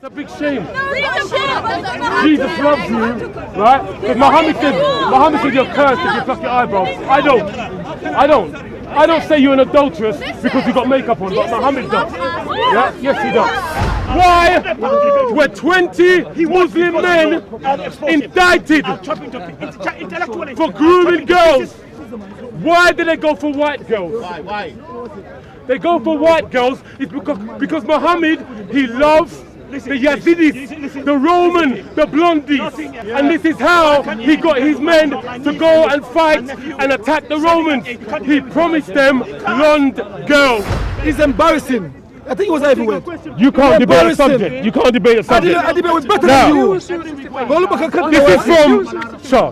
a big shame. Jesus loves you, right? Because Muhammad said you're cursed if you pluck your eyebrows. I don't say you're an adulteress because you got makeup on, but Muhammad does. Yeah? Yes, he does. Why were 20 Muslim men indicted for grooming girls? Why did they go for white girls? Why? They go for white girls is because Muhammad, he loves the Yazidis, the Roman, the blondies. And this is how he got his men to go and fight and attack the Romans. He promised them blonde girls. It's embarrassing. I think it was everywhere. You can't debate the subject. You can't debate the subject. I debate was better than you.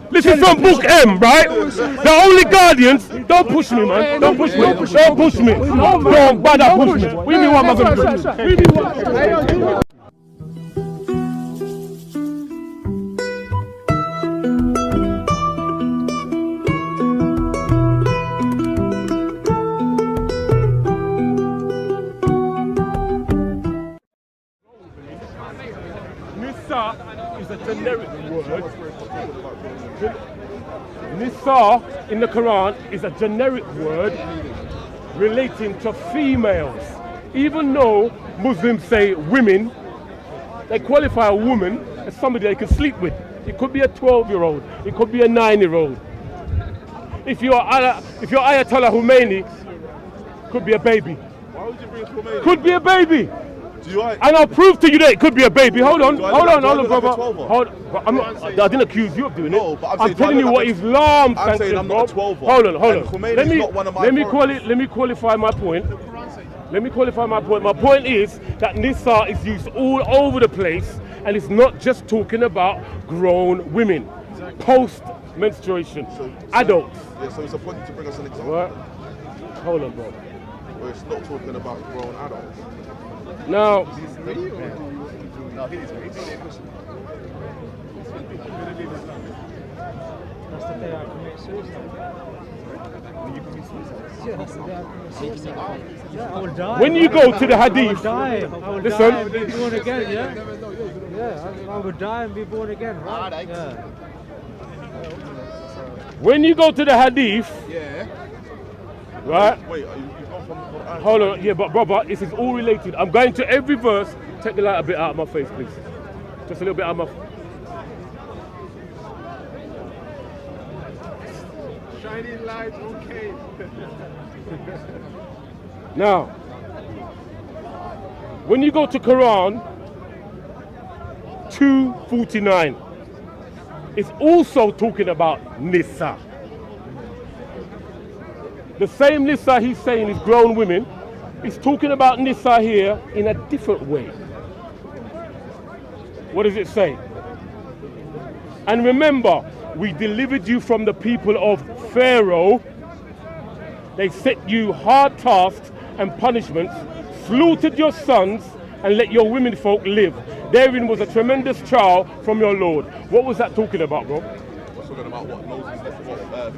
This is from Book M, right? The only guardians. Don't push me, man. Don't push me. Don't push me. Don't bother push me. What do you mean? What am I going to do? Is a generic word. Nisa in the Quran is a generic word relating to females. Even though Muslims say women, they qualify a woman as somebody they can sleep with. It could be a 12-year-old, it could be a 9-year-old. If you're Ayatollah Khomeini, could be a baby. Why would you bring Khomeini? Could be a baby. And I'll prove to you that it could be a baby. Hold on, brother. I didn't accuse you of doing it. I'm telling you what Islam sanctions, bro. Hold on. Let me qualify my point. My point is that Nisa is used all over the place, and it's not just talking about grown women, post-menstruation, adults. Yeah, so it's a point to bring us an example. Right. Hold on, bro. Where it's not talking about grown adults. Now, when you go to the hadith, listen. And be born again, yeah, I would die and be born again, right? Yeah. When you go to the hadith, right? Wait, you've gone from the Quran. Hold on, yeah, but brother, this is all related. I'm going to every verse. Take the light a bit out of my face, please. Just a little bit out of my. Shining light, okay. Now, when you go to Quran 249, it's also talking about Nisa. The same Nisa he's saying is grown women. He's talking about Nisa here in a different way. What does it say? And remember, we delivered you from the people of Pharaoh. They set you hard tasks and punishments, slaughtered your sons, and let your women folk live. Therein was a tremendous trial from your Lord. What was that talking about, bro? We're talking about what Moses,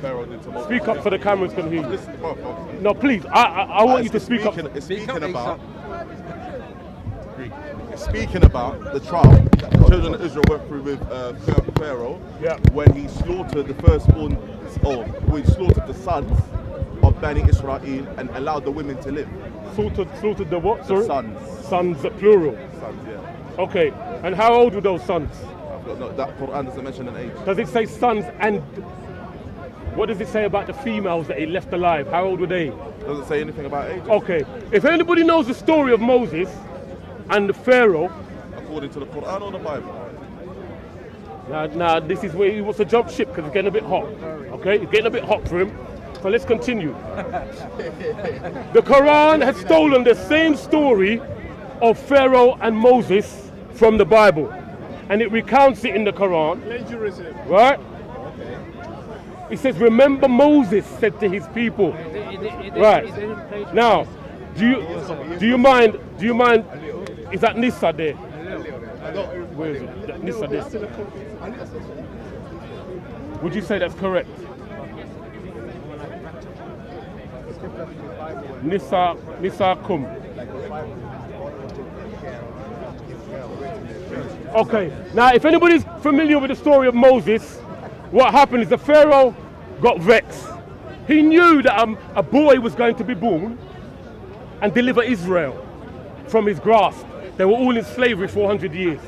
Pharaoh did to Moses. Speak up so the cameras can hear you. Listen, bro. No, please, I want you to speak up. It's speaking about the trial that the children of Israel went through with Pharaoh when he slaughtered the firstborn, or when he slaughtered the sons of Bani Israel and allowed the women to live. Slaughtered the what? Sorry? Sons. Sons, plural. Sons, yeah. Okay, and how old were those sons? No, that Quran doesn't mention an age. Does it say sons, and what does it say about the females that he left alive? How old were they? Doesn't say anything about age. Okay, if anybody knows the story of Moses and the Pharaoh, according to the Quran or the Bible? Now this is where he wants to jump ship because it's getting a bit hot. Okay, it's getting a bit hot for him. So let's continue. The Quran has stolen the same story of Pharaoh and Moses from the Bible, and it recounts it in the Quran. Plagiarism. Right? It says, remember Moses said to his people. Right. Now, do you mind, is that Nisa there? Where is it? That Nisa there. Would you say that's correct? Nisa kum. Okay. Now, if anybody's familiar with the story of Moses, what happened is the Pharaoh got vexed. He knew that a boy was going to be born and deliver Israel from his grasp. They were all in slavery for 400 years.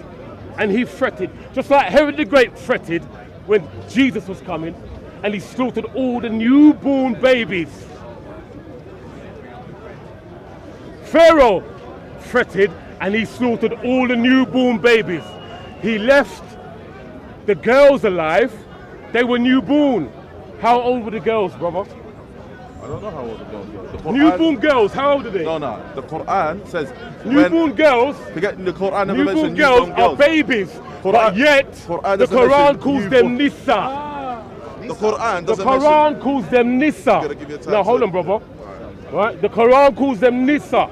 And he fretted, just like Herod the Great fretted when Jesus was coming, and he slaughtered all the newborn babies. Pharaoh fretted and he slaughtered all the newborn babies. He left the girls alive. They were newborn. How old were the girls, brother? I don't know how old the girls were. The Quran, newborn girls, how old are they? No. The Quran says newborn girls. Forget the Quran never Newborn mentioned girls newborn are babies, but yet the Quran calls them Nisa. The Quran The doesn't Quran calls them Nisa. Now hold on, brother. Right? The Quran calls them Nisa.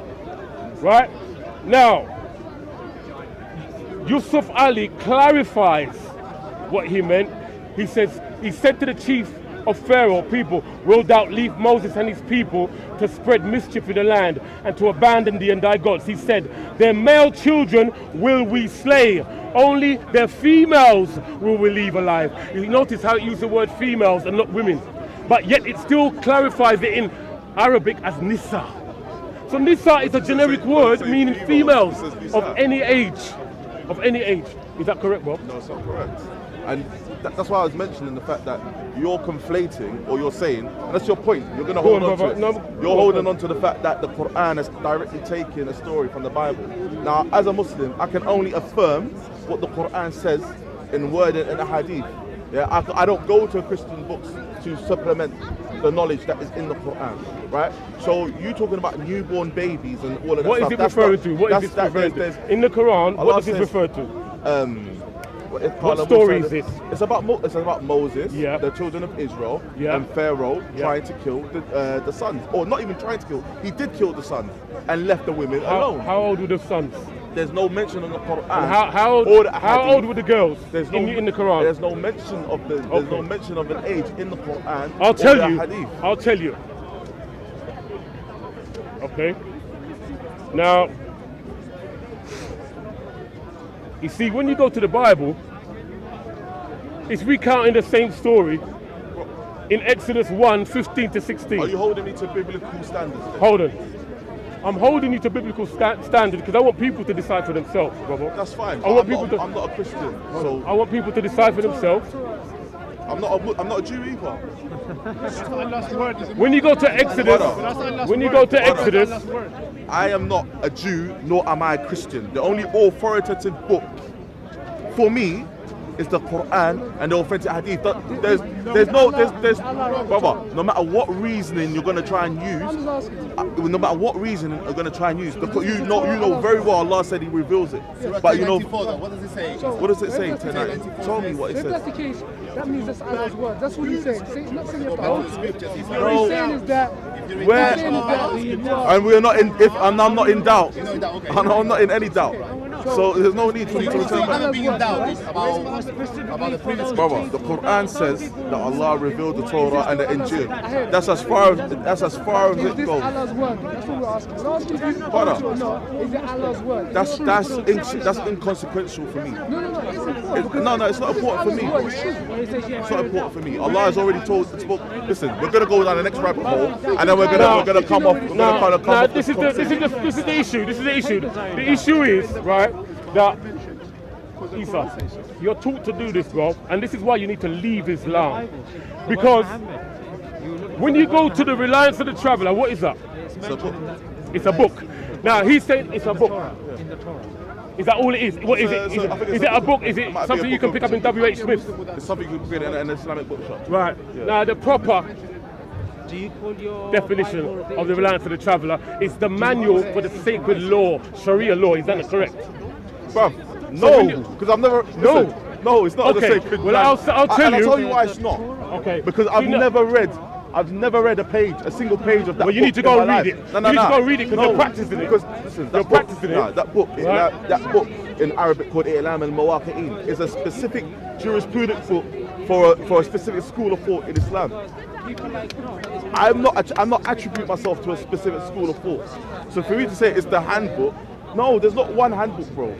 Right? Now, Yusuf Ali clarifies what he meant. He says, he said to the chief of Pharaoh, people, will thou leave Moses and his people to spread mischief in the land and to abandon thee and thy gods? He said, their male children will we slay, only their females will we leave alive. You notice how it used the word females and not women, but yet it still clarifies it in Arabic as Nisa. So Nisa is a generic word meaning females of any age. Of any age. Is that correct, Bob? No, it's not correct. And that's why I was mentioning the fact that you're conflating, or you're saying, and that's your point, you're going to hold on to it. You're holding on to the fact that the Quran has directly taken a story from the Bible. Now, as a Muslim, I can only affirm what the Quran says in word and a hadith. Yeah, I don't go to Christian books to supplement the knowledge that is in the Quran, right? So you talking about newborn babies and all of that what stuff. Is it referring to? What is it referring to? In the Quran, what does it refer to? What story is this? It's about Moses, the children of Israel, and Pharaoh trying to kill the sons, or not even trying to kill. He did kill the sons and left the women alone. How old were the sons? There's no mention on the Quran. How old were the girls in the Quran? There's no mention of no mention of an age in the Quran. I'll tell you. Okay. Now, you see, when you go to the Bible, it's recounting the same story in Exodus 1:15 to 16. Are you holding me to biblical standards then? Hold on. I'm holding you to biblical standards because I want people to decide for themselves, brother. That's fine. I'm not a Christian, so I want people to decide for themselves. I'm not a Jew either. When you go to Exodus, I am not a Jew, nor am I a Christian. The only authoritative book for me is the Quran and the authentic hadith. There's brother, no matter what reasoning you're gonna try and use, because you know very well Allah said He reveals it. But you know, what does it say? What does it say tonight? Tell me what it says. If that's the case, that means that's Allah's word. That's what He's saying. He's not saying it about scriptures. What He's saying is that and we're not in. I'm not in doubt. I'm not in any doubt. So there's no need for me to return back. About the previous brother, the Quran says that Allah revealed the Torah and the Injil. That's as far as it goes. Is this Allah's word? That's what we're asking. We're asking if you or not. Is it Allah's word? That's inconsequential for me. No, it's not important for me. It's not important for me. Allah has already spoke. Listen, we're gonna go down the next rabbit hole, and then we're gonna come off. This is the issue. The issue is right that Isa, you're taught to do this, bro, and this is why you need to leave Islam, because when you go to the Reliance of the Traveller, what is that? It's a book. Now he's saying it's a book. Is that all it is? What is it? Is it a book? Is it something you can pick up in W.H. Smith? It's something you can pick in an Islamic bookshop. Right. Now the proper definition of the Reliance of the Traveller is the manual for the sacred law, Sharia law. Is that correct? Bruv, no, because I've never. No, it's not the sacred. Well, I'll tell you. I'll tell you why it's not. Okay. Because I've never read a single page of that. Well, you need to go and read it. You need to go and read it because you're practicing it. Because listen, you're practicing it. That book in Arabic called ISLAMIC al-Mawaqi'in is a specific jurisprudence book for a specific school of thought in Islam. I'm not attribute myself to a specific school of thought. So for me to say it's the handbook, no, there's not one handbook, bro.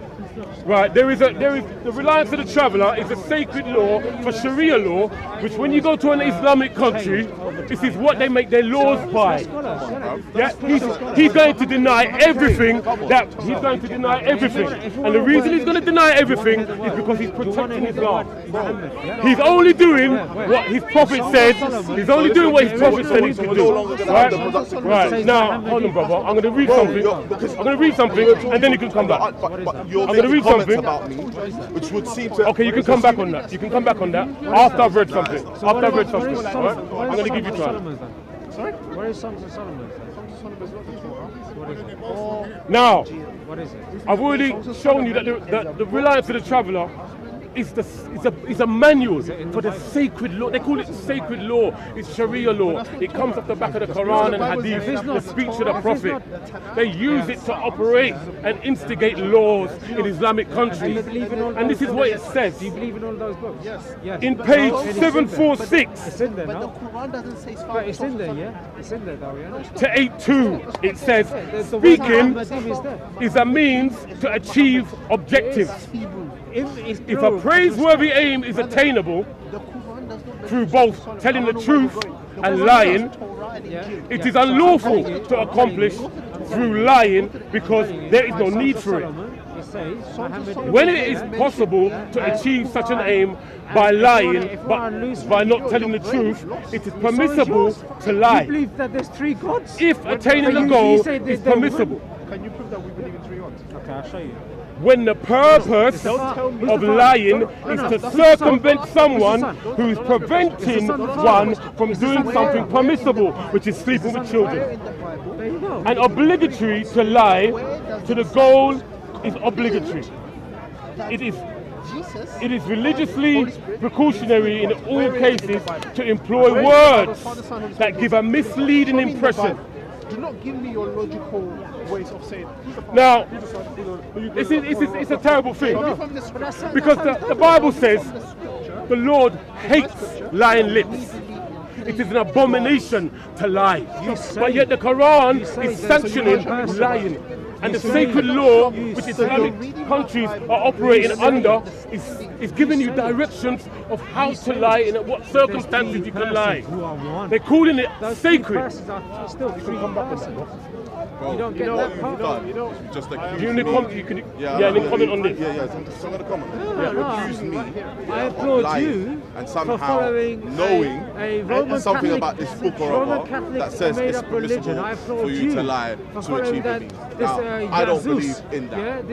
Right, there is the reliance of the traveller is a sacred law for Sharia law, which when you go to an Islamic country, this is what they make their laws by. Yeah, he's going to deny everything and the reason he's going to deny everything is because he's protecting Islam. He's only doing what his prophet said. He's only doing what his prophet said he can do. Right, now, hold on, brother. I'm going to read something, and then you can come back. I'm going to read something about me, which would seem to. Okay, you can come back on that. After I've read something. Right? I'm going to give you time. Sorry? Where is Sons of Solomon? What is it? Now, what is it? I've already shown you that the reliance of the traveller is a manual for the sacred law. They call it sacred law. It's Sharia law. It comes off the back of the Quran and Hadith, the speech of the Prophet. They use it to operate and instigate laws in Islamic countries. And this is what it says. Do you believe in all those books? Yes. In page 746. It's in there, no? The Quran doesn't say But it's in there, yeah? It's in there, though, yeah? To 8.2, it says, speaking is a means to achieve objectives. If a praiseworthy aim is attainable through both telling the truth and lying, it is unlawful to accomplish through lying because there is no need for it. When it is possible to achieve such an aim by lying, but by not telling the truth, it is permissible to lie. You believe that there's 3 gods? If attaining the goal is permissible. Can you prove that we believe in 3 gods? Okay, I'll show you. When the purpose of lying is to circumvent someone who is preventing one from doing something permissible, which is sleeping with children. And obligatory to lie to the goal is obligatory. It is religiously precautionary in all cases to employ words that give a misleading impression. Do not give me your logical ways of saying. Now, it's a terrible thing because the Bible says the Lord hates lying lips. It is an abomination to lie. But yet the Quran is sanctioning lying. And the sacred law which Islamic countries are operating under is giving you directions of how to lie and at what circumstances you can lie. They're calling it sacred. You don't get that part? Just comment on this. So I'm going to comment. Accuse me I applaud you and for somehow following knowing a Roman something Catholic, about this book or other that says it's permissible for you to lie to achieve a means. Now, I don't believe in that.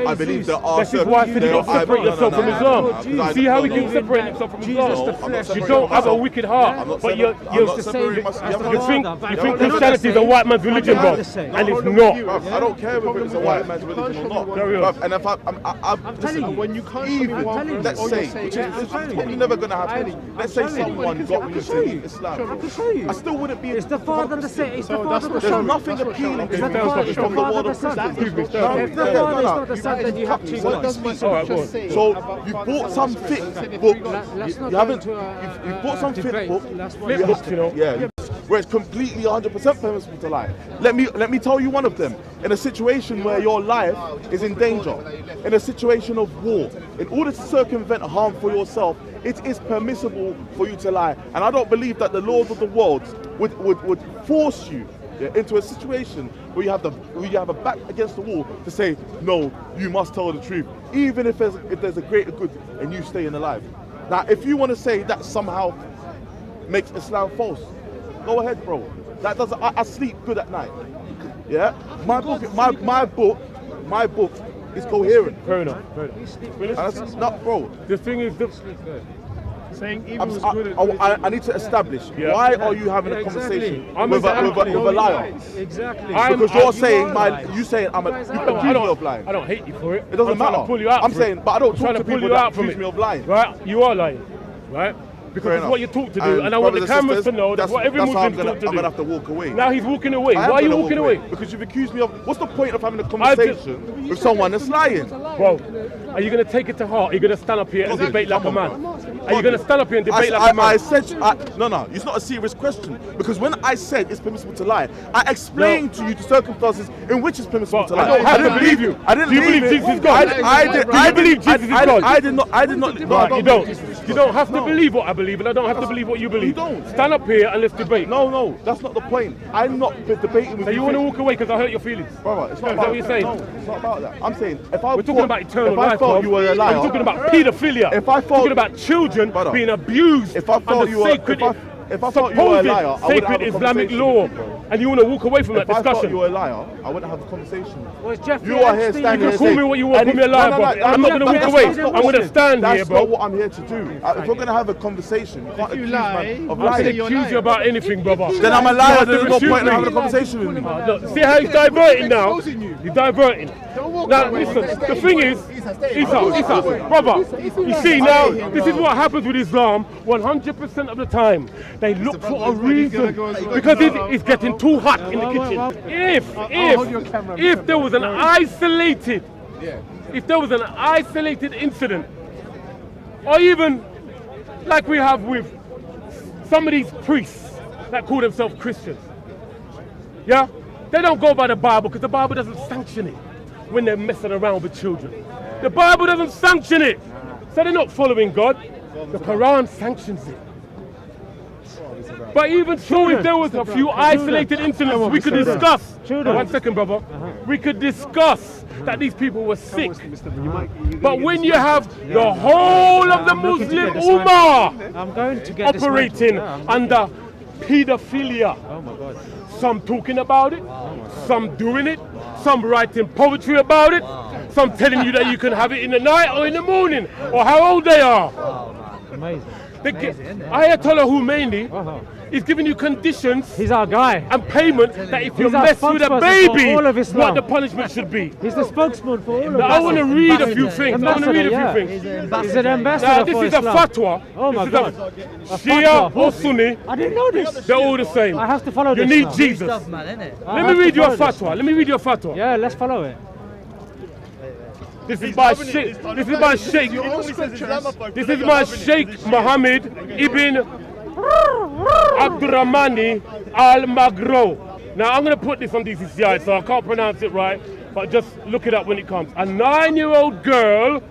I believe there are This is why I said you don't separate yourself from Islam. See how we can separate himself from Islam? You don't have a wicked heart, but you think Christianity is a white man's religion, bro. And it's not. I don't care whether it's a white man's religion or not. And if I'm listen, when you can't even, let's say, which is probably never going to happen, let's say someone got me to leave Islam. I still wouldn't be. It's the father that said. It's the father that There's nothing appealing to me from the world of Christianity. If the father is not the son, then you have to. So you bought some thick book. You haven't. You bought some thick book. Yeah. Where it's completely 100% permissible to lie. Let me tell you one of them. In a situation where your life is in danger, in a situation of war, in order to circumvent harm for yourself, it is permissible for you to lie. And I don't believe that the laws of the world would force you into a situation where you have a back against the wall to say, no, you must tell the truth, even if there's a greater good and you staying alive. Now, if you want to say that somehow makes Islam false, go ahead, bro. That doesn't. I sleep good at night. Yeah. My book is coherent. Fair enough. And that's not, bro. The thing is, saying evil is good. I need to establish why are you having a conversation with a liar? Exactly. Because you're saying you saying I'm accused of lying. I don't hate you for it. It doesn't matter. Pull you out I'm saying, but I don't talk to people that accuse me of lying. Right? You are lying, right? because it's what you're taught to do, and I want the cameras to know that's what every Muslim's taught to do. I'm going to have to walk away. Now he's walking away. Why are you walking away? Because you've accused me of... What's the point of having a conversation with someone that's lying? Bro, are you going to take it to heart? Are you going to stand up here and debate like a man? Are you going to stand up here and debate like a man? I said... No, it's not a serious question. Because when I said it's permissible to lie, I explained to you the circumstances in which it's permissible to lie. I don't have to believe you. I didn't Do you believe Jesus is God? I believe Jesus is God. I did not. You don't. You don't have to believe what I believe, and I don't have to believe what you believe. You don't. Stand up here and let's debate. No, that's not the point. I'm not debating with you. So you want to walk away because I hurt your feelings? Brother, it's not Is that what you're saying? No, it's not about that. I'm saying if I We're talking about eternal life. If I thought you were a liar. We're talking about paedophilia. If I thought talking about children being abused. If I thought you were if I thought you were a liar, I would have sacred Islamic law, and you want to walk away from that discussion. If I thought you were a liar, I wouldn't have a conversation. Well, you are here standing here. You can call me what you want, call me a liar, bro. I'm not going to walk away. I'm going to stand here, bro. That's not what I'm here to do. If we're going to have a conversation, you can't accuse me of lying. I can accuse you about anything, brother. Then I'm a liar. There's no point in having a conversation with me. Look, see how he's diverting now? He's diverting. Now, listen, the thing is, Isa, brother, you see now, this is what happens with Islam 100% of the time. They look for a reason because it's getting too hot in the kitchen. If there was an isolated incident, or even like we have with some of these priests that call themselves Christians, yeah, they don't go by the Bible because the Bible doesn't sanction it when they're messing around with children. The Bible doesn't sanction it, so they're not following God. The Quran sanctions it. But even so, if there was a few isolated incidents, we could discuss. 1 second, brother. We could discuss that these people were sick. But when you have the whole of the Muslim Ummah operating under pedophilia, some talking about it, some doing it, some writing poetry about it, some telling you that you can have it in the night or in the morning, or how old they are. Amazing. Ayatollah Khomeini is giving you conditions. He's our guy. And payment that if you mess with a baby, what the punishment should be. He's the spokesman for all of I want to read a few things. He's an ambassador. Now, this is a fatwa. Oh my God. Shia or Sunni. I didn't know this. They're all the same. I have to follow this. You need Jesus. Let me read your fatwa. Yeah, let's follow it. This is my Sheikh. This is my Sheikh. This is my Sheikh Mohammed ibn Abdurrahmani al-Magro. Now I'm going to put this on DCCI, so I can't pronounce it right, but just look it up when it comes. A 9-year-old girl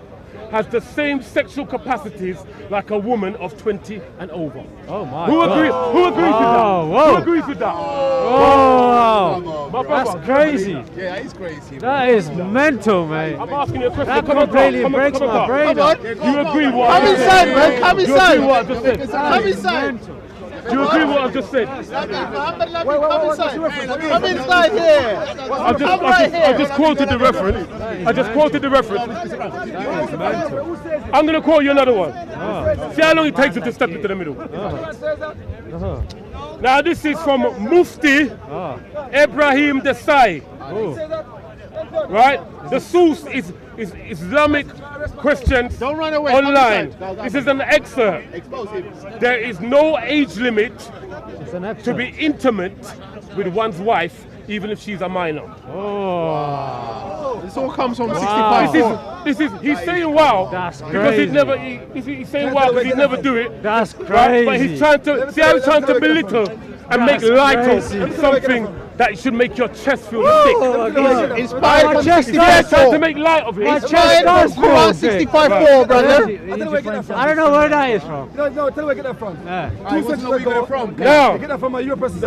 has the same sexual capacities like a woman of 20 and over. Oh my Who agrees with that? Who agrees with that? Oh, that's crazy. Yeah, that is crazy. That is mental, mate. I'm asking you a question. That completely breaks my brain. You agree what I Come inside, man. Come inside. You agree what I just said? Come inside. Do you agree what I've just said? Come inside. Come inside here. I just quoted the reference. I'm going to quote you another one. See how long it takes you to step into the middle. Now this is from Mufti Ibrahim Desai. Right? The source is Islamic Questions Online. This is an excerpt. There is no age limit to be intimate with one's wife, even if she's a minor. Oh. This all comes from 65. He's saying wow. That's because crazy. he's saying wow because he'd never do it. That's crazy. Right? But he's trying to see how he's trying to belittle and make light of something that should make your chest feel sick. Inspired from 65. Trying to make light of it. Inspired from Quran 65:4, brother. I don't know where that is from. No, tell me where I get that from. Where you get it from? No. Get that from my European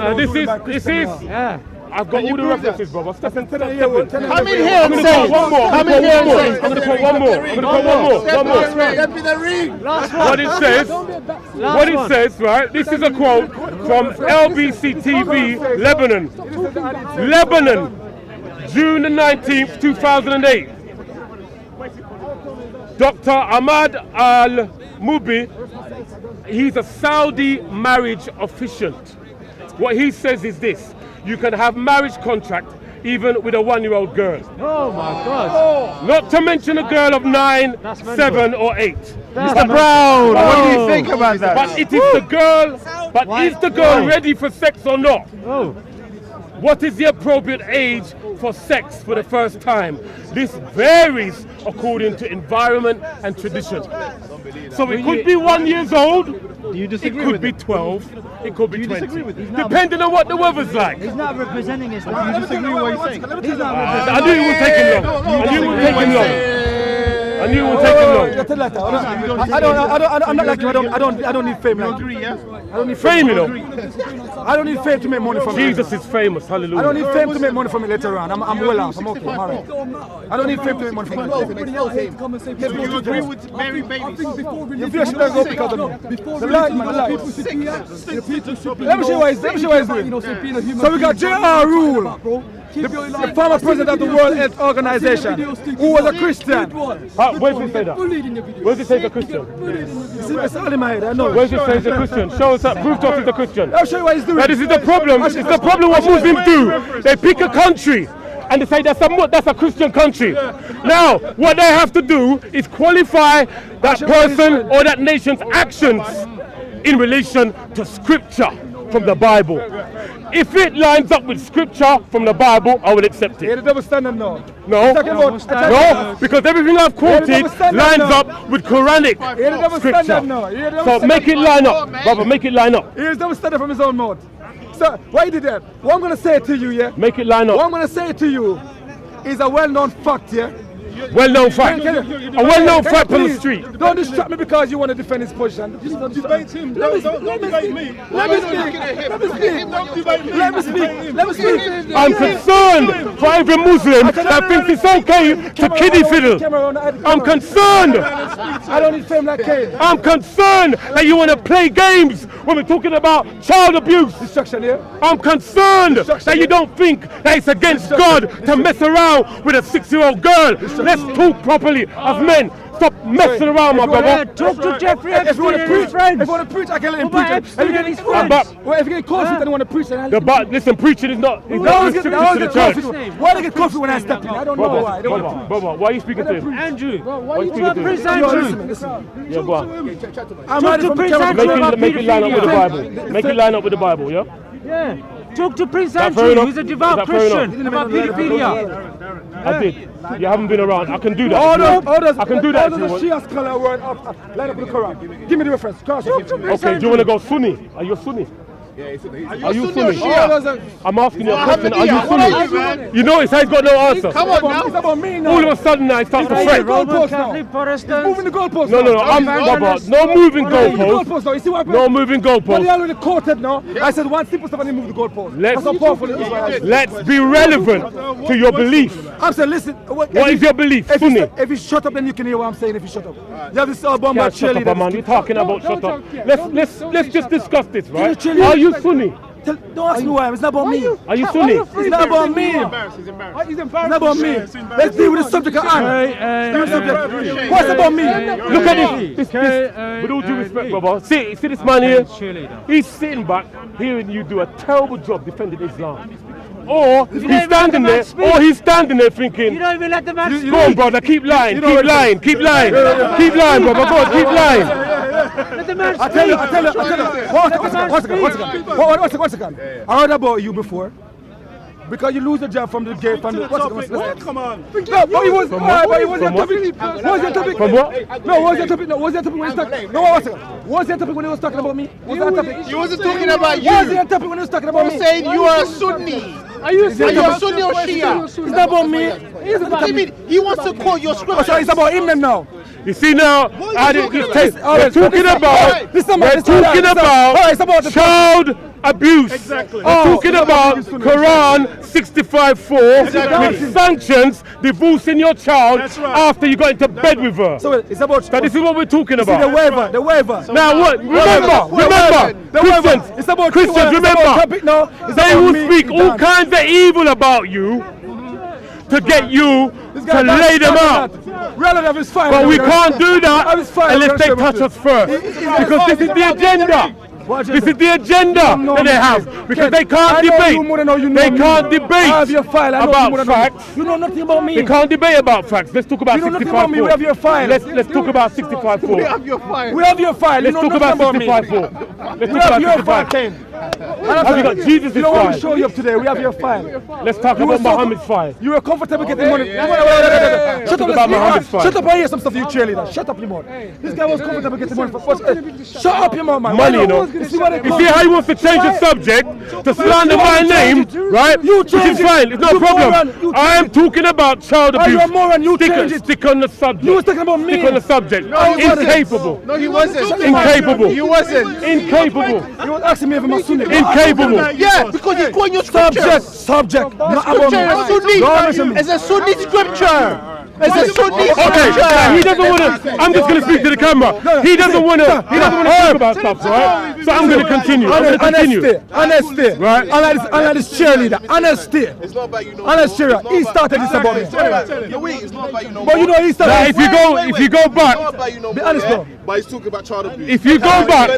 This is. Yeah. I've got all the references, brother. Step in. Come in here and say it. One more. Come in here and say it. I'm going to put one more. Step in the ring. What it says, right? This is a quote from LBC TV, Lebanon. June the 19th, 2008. Dr. Ahmad Al-Mubi, he's a Saudi marriage officiant. What he says is this: you can have marriage contract even with a 1-year-old girl. Oh my God. Not to mention a girl of 9, 7 or 8. Mr. Brown, what do you think about that? But it is the girl, but is the girl ready for sex or not? Oh. What is the appropriate age for sex for the first time? This varies according to environment and tradition. So it could be 1 year old, Do you it disagree could with be it? 12, it could be 20. He's not- Depending on what the weather's like. He's not representing Islam. You disagree with what he's saying? He's not I knew it would take him long. I knew it would take him long. I knew it would take him long. I'm not like you. I don't need fame. Like you. I don't need Fame, you know. I don't need fame to make money from it. Jesus is famous. Hallelujah. I don't need fame to make money from it later on. I'm well off. I'm okay. I'm alright. I don't need fame to make money from it. Do you agree with Mary Babies? You feel should go because of me. The light, man, the light. Let me show you what he's doing. So we got J.R. Rule, the former president of the World Health Organization, who was a Christian. Where does it say that? Where does it say he's a Christian? It's all in my head, I know. Where does it say he's a Christian? Show us that. Prove to us he's a Christian. I'll show you what he's doing. Now, this is the problem. It's the problem what Muslims do. They pick a country and they say that's a Christian country. Now, what they have to do is qualify that person or that nation's actions in relation to scripture from the Bible. If it lines up with scripture from the Bible, I will accept Yeah, it. the double standard now. No, No, because everything I've quoted lines up with Quranic Yeah, the double standard scripture. now. Yeah, the double So standard. make it line up, brother, make it line up. Here's double standard from his own mouth. So, why you did that? What I'm going to say to you, yeah? Make it line What up. I'm going to say to you is a well-known fact, yeah? Well-known fact. A well-known fact on the Please, street. Don't distract me because you want to defend his position. Debate him. Let me Don't debate me. Let me speak. I'm concerned for every Muslim that thinks it's okay to kiddie fiddle. I'm concerned. I don't need fame like Cain. I'm concerned that you want to play games when we're talking about child abuse. Destruction, yeah? I'm concerned that you don't think that it's against God to mess around with a 6-year-old girl. Let's talk properly as men. Stop messing around, my brother. Talk to Jeffrey If you want to Epstein and preach, his friends. if you want to preach, I can let him What about preach. Epstein and his I'm friends? back. Well, if you get conflict and you want to preach, then Listen, preaching is not restricted to the church. Why do I get conflict when I step in? I don't know why. Brother, why are you speaking to him? Andrew. Why are you What speaking about to Prince him? Andrew? Listen. Yeah, go on. I'm Talk ready to from Prince the Andrew camera. about Make it line up with the pedophilia. Bible. Make it line up with the Bible, yeah? Yeah. Talk to Prince fair Andrew, enough? who's a Is devout that fair enough? Christian, about pedophilia. I did. You haven't been around. I can do that. I can do that if you All want. those Shia scholar word up, line up with the Quran. Give me the reference. Cross it. Okay, do you want to go Sunni? Are you a Sunni? Are you Sunni? All those I'm asking you a question. Are you Sunni? You notice he's got no answer. Come on now. It's about me now. All of a sudden now he starts to Hey, fret. Roman No, Catholic, Catholic, Protestant. Moving the goalpost. I'm now. no moving Move the goalposts. goalpost now. You see what happened? No moving But they goalposts. already quoted now. I said one simple stuff and they move the goalpost. That's how powerful it is. Let's be relevant to your belief. I'm saying, listen. What is your belief? If Sunni. you shut up, then you can hear what I'm saying. If you shut up, you have this bomb Can't shut up, man. You're talking about shut up. Let's just discuss this, right? Chill. Are you Sunni? Don't ask me why. It's not about me. Are you Sunni? It's not about me. It's not about me. Let's deal with the subject at hand. What's about me? Look at this. With all due respect, brother. See this man here? He's sitting back, hearing you do a terrible job defending Islam. Or he's standing there thinking, You don't even let the man speak. go on, brother, keep lying, brother, go on, keep lying. Let the man speak. I tell you. One second. I heard about you before. Because you lose the job from the gate. Come on. No, but he was. But he was your topic. What was your topic? From what? No, what was your topic? No, what was your topic when he was talking? No, one second. What was your topic when he was talking about me? What was your topic? He wasn't talking about you. What was your topic when he was talking about me? He was saying you are a Sunni. Are you Are you a Sunni or Shia? It's not about me. What do you mean? He wants to quote your So scripture. it's about him then now. You see now, we're talking about child abuse. Exactly. We're talking about Quran 65:4, which sanctions divorcing your child after you got into bed with her. So it's about. So this is what we're talking See the about. waiver. Now what? Remember, Christians, It's about remember, they will speak all kinds of evil about you to get you to lay them out. Relative is fine. But we can't do that unless they touch us first. Because this is the agenda. This is the agenda that they have because they can't debate. They can't debate about facts. You know nothing about me. They can't debate about facts. Let's talk about 65-4. We have your file. Let's talk about 65-4. We have your file. We have your file. Let's talk about 65-4. Let's talk about your file. Have you got Jesus' You don't want to file? show you up today. We have your file. Let's talk about Muhammad's file. You were comfortable getting money. Shut up about Muhammad's file. Shut up and hear some stuff, you cheerleader. Shut up your mouth. This guy was comfortable getting money. Shut up your mouth, man. Money, you know. You see how he wants to change the subject to slander my name, right? Which is fine. It's no problem. I am talking about child abuse. Stick on the subject. You was talking about me. Stick on the subject. Incapable. No, he wasn't. Incapable. He wasn't. Incapable. You were asking me if I'm a Sunni. Incapable. Yeah, because he's going your scripture. Subject. Not about Scripture is Sunni. It's a Sunni scripture. It's a Sunni Okay, scripture. he doesn't want to. I'm just going to speak to the camera. He doesn't want to. He doesn't want to talk about stuff, right? So I'm going to continue. Honesty. Right? Unlike this cheerleader. Honesty. It's not about you know. Honest cheerleader. He started this about me. Yo, wait, it's not about you know. But you know he started. Now, if you go It's not back, about you know. Be honest, bro. But he's talking about child abuse. if you go back,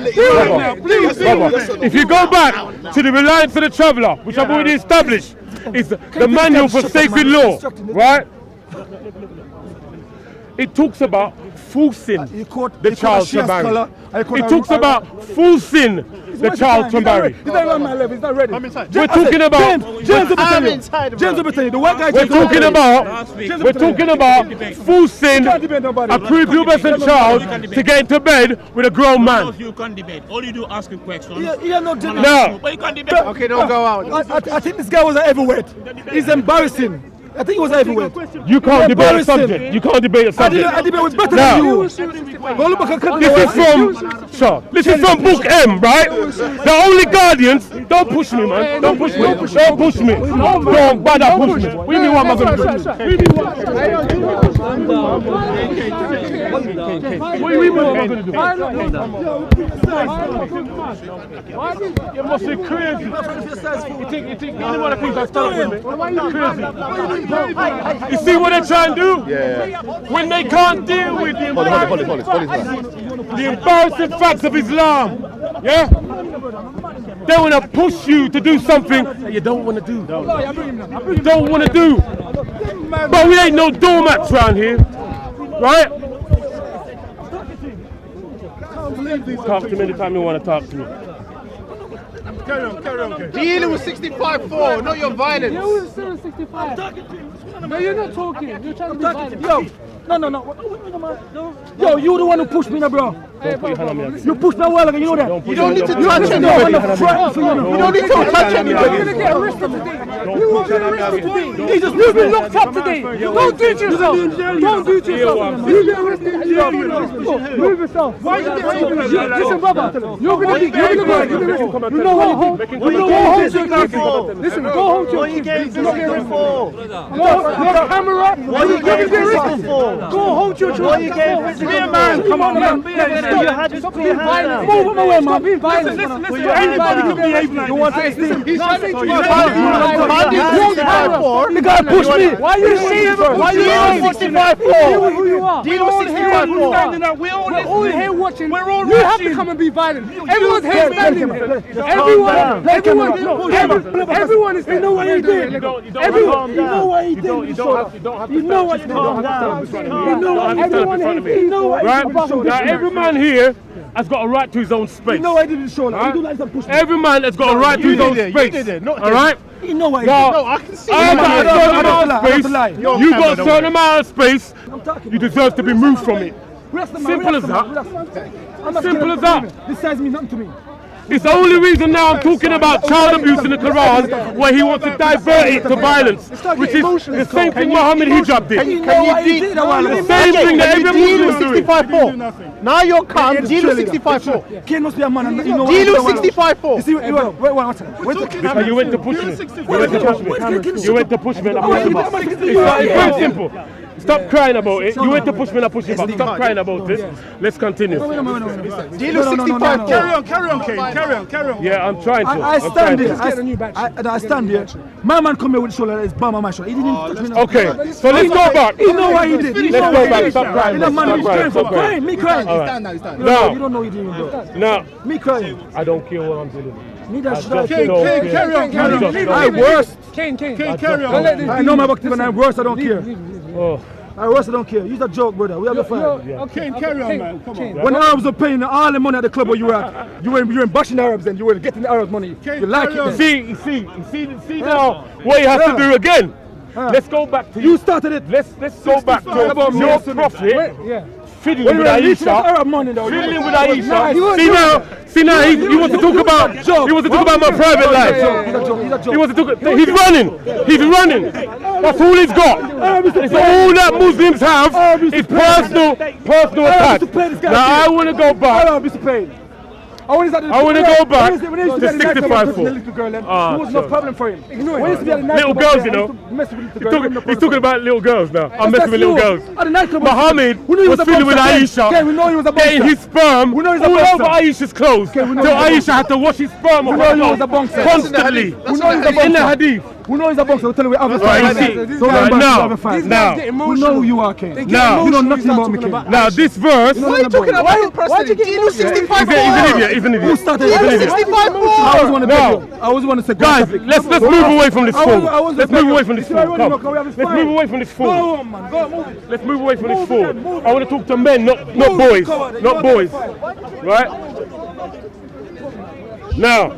if you go back to the Reliance of the Traveller, which I've already established, is the manual for sacred law, right? It talks about forcing the child to marry. It talks about forcing the child to marry. He's not on my level. He's not ready. We're talking about. James will tell you. James will tell you. The white guy. We're talking about forcing a prepubescent child to get into bed with a grown man. You can't debate. All you do ask a question. Yeah, no debate. No. But you can't debate. Okay, don't go out. I think this guy was a heavyweight. He's embarrassing. I think he was a heavyweight. You can't debate a subject. You can't debate a subject. I debate was better No. than you. Go look back and This is from Book M, right? The only guardians. Don't push me, man. Don't push me. Don't push me. Don't bother push me. What do you mean? What am I going to do? What do you mean? What am I going to do? You must be crazy. You think anyone thinks I stand up with me? Crazy. You see what they're trying to do? Yeah. When they can't deal with the embarrassing facts of Islam, yeah? They want to push you to do something that you don't want to do. You don't want to do. But we ain't no doormats around here, right? Talk to me anytime you want to talk to me. Carry on. Dealing with 65-4, not your violence. You're 65. No, you're not talking. You're trying to be violent. Yo, no. Yo, you the one who pushed me, bro. Don't put your hand on me again. You pushed me a while ago, you know that. You don't need to touch You anyone. don't need to touch anyone. You're gonna get arrested today. You've been locked up today. Don't do it to yourself. Don't do it to yourself. You get arrested. Move yourself. Why are you getting arrested? Listen, brother. You're gonna go arrested. You know what? Listen, go home to your kids. Listen, go home to your kids. Your camera. What are you getting arrested for? Go home to your children. What are you getting arrested for? Be a man. Come on, man. Be a man. You had to be violent. Move away, man. Be violent. Listen. Anybody can behave like this. You want to explain? The guy pushed me. Why are you saying? Why are you saying 65-4? Who you are? Deal with 65-4. We're all here watching. We're all watching. You have to come and be violent. Everyone's here standing there. Everyone is. You know what he did. Everyone. You know what he did. You know what he did. Everyone here. You know what he did. Now every man here has got a right to his own space. You know why he didn't show that. Every man has got a right to his own space. All right? You know why he Now, did. No, I can see I've got a certain amount of space. You got a certain amount of space. You deserve to be moved from it. Simple as that. Simple as that. This says me nothing to me. It's the only reason now I'm talking about child abuse in the Quran, where he wants to divert it to violence, which is the same thing Muhammad Hijab did. Can you deal The same thing that every Muslim is doing. 65-4? Now you're calm. Deal with 65-4. Cain must be a man. Deal with 65-4. You see, wait, You went to push me. You went to push me. You went to push me. And I pushed you back. It's very simple. Stop crying about it. You went to push me, not push you back. Stop crying about it. Let's continue. Deal with 65. Carry on, Kane. Carry on. Yeah, I'm trying to. I stand here. I stand here. My man come here with the shoulder. It's bomb on my shoulder. He didn't touch me. Okay, so let's go back. He know what he did. Let's go back. Stop crying. That man is crying for crying. Me crying. He's done. No, you don't know what you're doing, bro. No, Me crying. I don't care what I'm doing. Neither should I. Kane, carry on. I'm worse. Kane. Carry on. I know my bucket and I'm worse. I don't care. Oh, I'm worse. I don't care. Use a joke, brother. We have a fight. Kane, carry on, man. Come on. When the Arabs were paying all the money at the club where you were at, you were bashing the Arabs and you were getting the Arab money. You like it. you see now what you have to do again. Let's go back to You started it. Let's go back to your prophet. Fiddling with Aisha. Arab money though. Fiddling with Aisha. See now, he wants to talk about my private life. He wants to talk. He's running. That's all he's got. It's all that Muslims have is personal attack. Now I want to go back. I want to go back to 65-4. There was no problem for him. Little girls, you know. He's talking about little girls now. I'm messing with little girls. Muhammad was fiddling with Aisha, getting his sperm all over Aisha's clothes. Till Aisha had to wash his sperm off constantly. In the hadith. Who knows the boxer? I'll tell you we have a fight. Now, who know who you are, Cain? Now, you know nothing about me, Cain. Now, this verse. Why are you talking about him personally? He was 65. He's an idiot. Who started it? 65. I was want to say, guys, let's move away from this fool. Let's move away from this fool. Let's move away from this fool. Go on, man. Go on, Let's move away from this fool. I want to talk to men, not boys. Not boys. Right? Now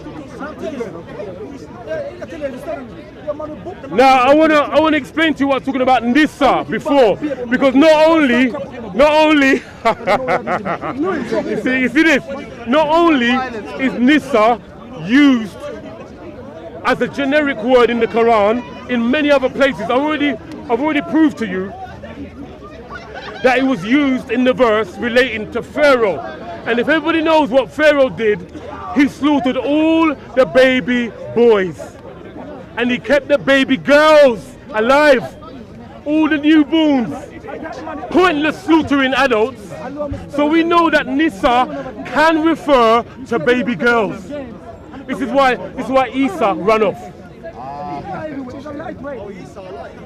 I wanna explain to you what I was talking about Nisa before, because not only you see this, not only is Nisa used as a generic word in the Quran, in many other places. I've already proved to you that it was used in the verse relating to Pharaoh. And if everybody knows what Pharaoh did, he slaughtered all the baby boys. And he kept the baby girls alive. All the newborns. Pointless slaughtering adults. So we know that Nisa can refer to baby girls. This is why Isa ran off.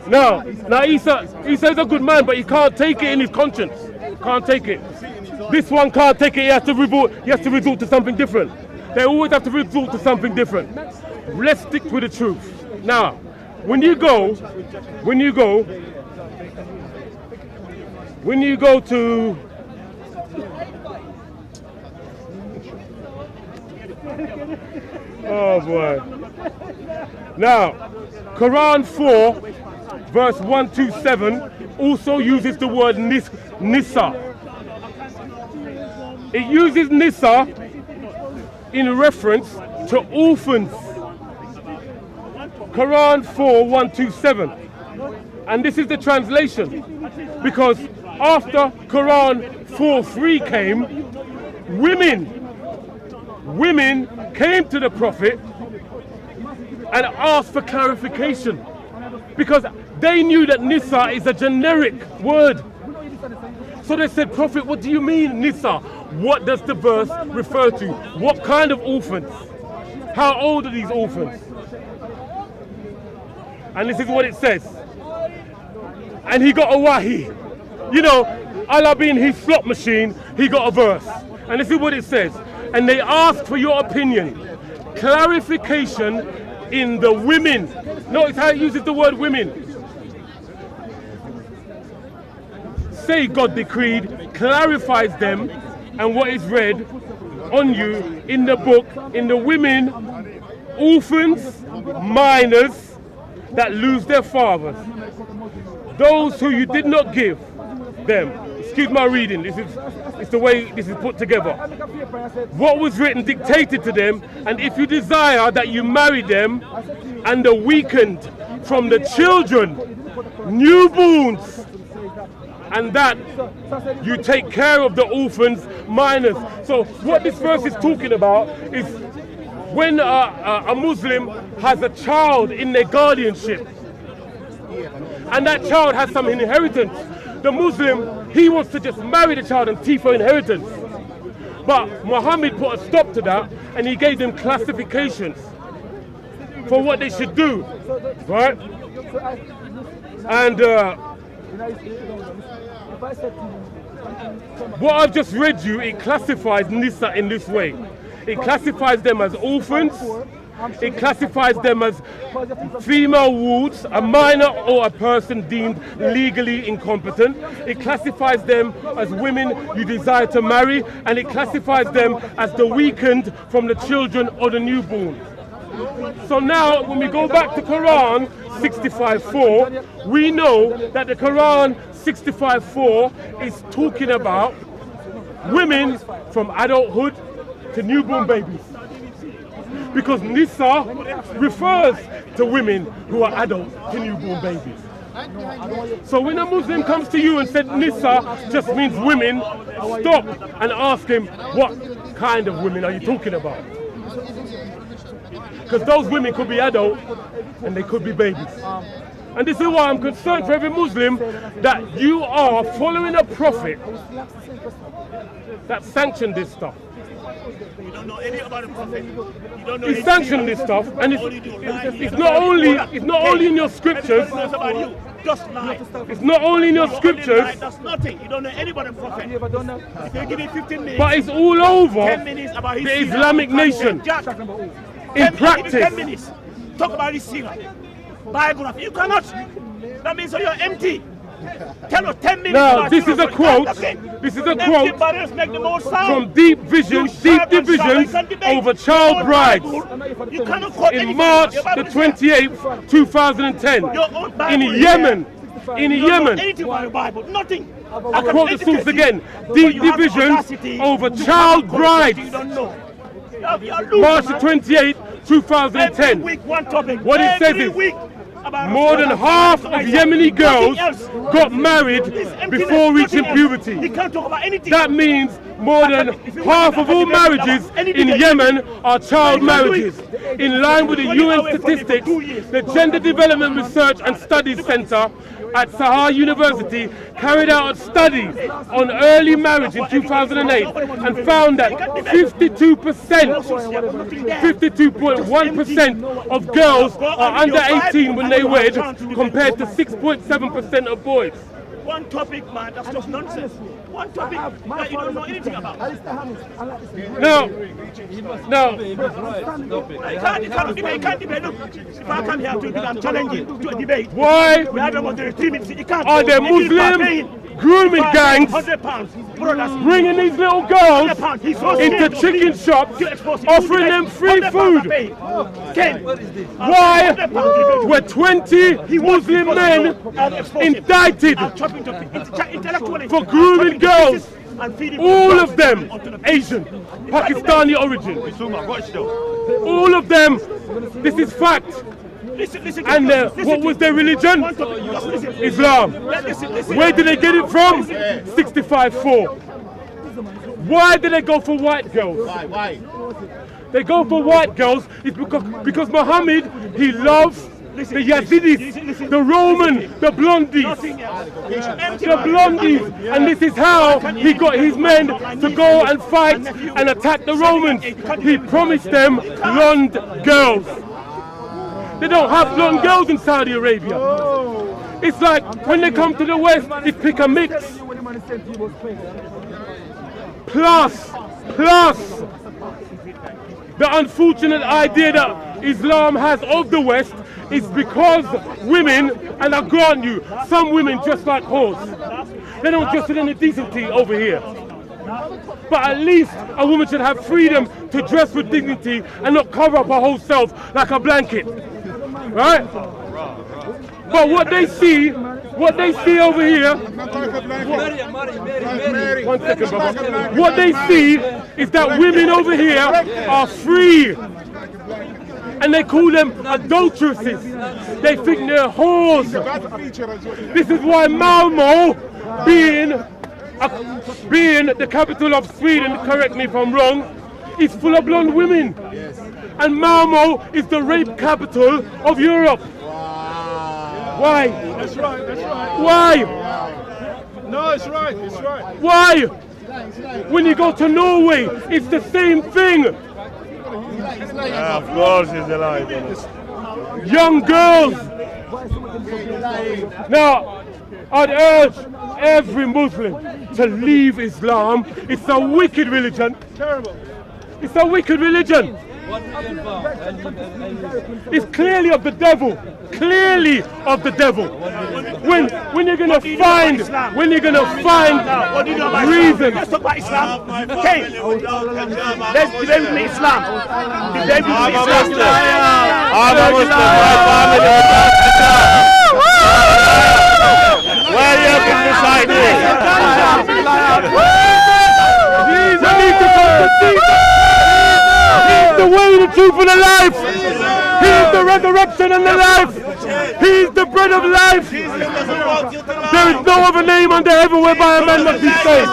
Now Isa is a good man, but he can't take it in his conscience. Can't take it. This one can't take it. He has to resort to something different. They always have to resort to something different. Let's stick with the truth. Now, when you go to oh boy. Now, Quran 4, verse 127 also uses the word Nisa. It uses Nisa in reference to orphans. Quran 4, 127. And this is the translation. Because after Quran 4:3 came, women came to the Prophet and asked for clarification. Because they knew that Nisa is a generic word. So they said, Prophet, what do you mean, Nisa? What does the verse refer to? What kind of orphans? How old are these orphans? And this is what it says. And he got a wahi. You know, Allah being his slot machine, he got a verse. And this is what it says. And they asked for your opinion. Clarification in the women. Notice how it uses the word women. Say God decreed, clarifies them, and what is read on you in the book, in the women, orphans, minors, that lose their fathers, those who you did not give them. Excuse my reading, it's the way this is put together. What was written dictated to them, and if you desire that you marry them, and the weakened from the children, newborns, and that you take care of the orphans, minors. So what this verse is talking about is when a Muslim has a child in their guardianship, and that child has some inheritance. The Muslim, he wants to just marry the child and teeth for inheritance. But Muhammad put a stop to that, and he gave them classifications for what they should do, right? And what I've just read you, it classifies Nisa in this way. It classifies them as orphans. It classifies them as female wards, a minor or a person deemed legally incompetent. It classifies them as women you desire to marry, and it classifies them as the weakened from the children or the newborn. So now, when we go back to Quran 65:4, we know that the Quran 65:4 is talking about women from adulthood to newborn babies. Because Nisa refers to women who are adult to newborn babies. So when a Muslim comes to you and said Nisa just means women, stop and ask him, what kind of women are you talking about? Because those women could be adult and they could be babies. And this is why I'm concerned for every Muslim that you are following a prophet that sanctioned this stuff. You don't know any about the prophet. You don't know. He sanctioned this stuff, and it's not only in your scriptures. Just lie. It's not only in your scriptures. That's nothing. You don't know any about the prophet. If they give you 15 minutes, but it's all over 10 minutes about his the Islamic nation. In practice. 10 minutes. Talk about his seerah. Biography. You cannot. That means you're empty. Tell us 10 minutes. Now, this is a quote. This is a quote from Deep Vision, Deep Divisions over Child Brides in March the 28th, 2010 in Yemen. In Yemen. Nothing. I quote the source again. Deep Divisions over Child Brides. March the 28th, 2010. What it says is, more than half of Yemeni girls got married before reaching puberty. That means more than half of all marriages in Yemen are child marriages. In line with the UN statistics, the Gender Development Research and Studies Center at Sahar University carried out a study on early marriage in 2008 and found that 52.1% of girls are under 18 when they wed, compared to 6.7% of boys. One topic, man, that's just nonsense. One topic that you don't know anything about. Now, you can't debate. Look, if I come here to I'm challenging to a debate. Why we have them on the 3 minutes. You can't. Are there Muslim grooming gangs bringing these little girls into chicken shops, offering them free food? Why were 20 Muslim men indicted for grooming girls? All of them Asian, Pakistani origin. All of them. This is fact. And what was their religion? Islam. Where did they get it from? 65:4. Why did they go for white girls? Why? They go for white girls because Muhammad, he loves the Yazidis, the Roman, the blondies. The blondies. And this is how he got his men to go and fight and attack the Romans. He promised them blonde girls. They don't have blonde girls in Saudi Arabia. It's like when they come to the West, they pick a mix. Plus, the unfortunate idea that Islam has of the West is because women, and I grant you, some women dress like whores. They don't dress with any decency over here. But at least a woman should have freedom to dress with dignity and not cover up her whole self like a blanket. Right? But what they see over here, one second, brother. What they see is that women over here are free. And they call them adulteresses. They think they're whores. This is why Malmö, being the capital of Sweden, correct me if I'm wrong, is full of blonde women. And Malmö is the rape capital of Europe. Why? That's right, that's right. Why? No, it's right, it's right. Why? When you go to Norway, it's the same thing. Of course it's a lie. Young girls. Now, I'd urge every Muslim to leave Islam. It's a wicked religion. Terrible. It's a wicked religion. It's clearly of the devil. Clearly of the devil. When you're gonna find What do you know about reasons. Islam? Let's talk about Islam. Okay. Let's debate with me Islam. Debate with me Islam. I'm a Muslim. My family where you can decide this? Jesus needs to come to Jesus. He's the way, the truth, and the life. He's the resurrection and the life. He's the bread of life. There is no other name under heaven whereby a man must be saved.